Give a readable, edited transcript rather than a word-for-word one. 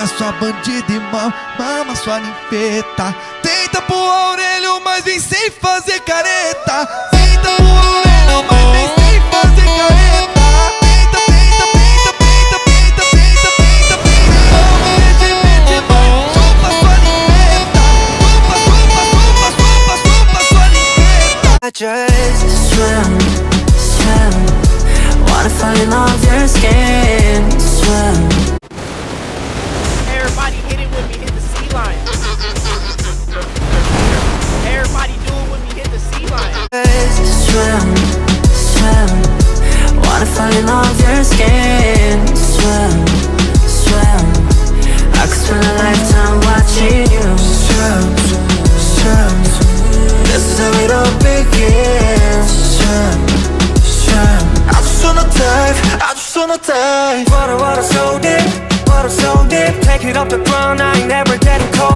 sua bandida e mama sua ninfeta. Tenta pro Aurélio, mas vem sem fazer careta. Tenta pro Aurélio, mas vem sem fazer careta. Tenta, tenta, tenta, tenta, tenta, tenta, tenta, tenta. Vamos, mete, mete, vai, chupa sua ninfeta. Chupa, chupa, chupa, chupa, chupa sua ninfeta. I just swim, swim. Wanna fall in love your skin, swim. Everybody hit it when we hit the sea line. Everybody do it when we hit the sea line. Just swim, swim. Wanna fall in love your skin, swim, swim. I could spend a lifetime watching you swim, swim. This is how it all begins. Swim, swim. I just wanna dive, I just wanna dive. Water, water so deep, water so deep. Take it off the ground, I ain't never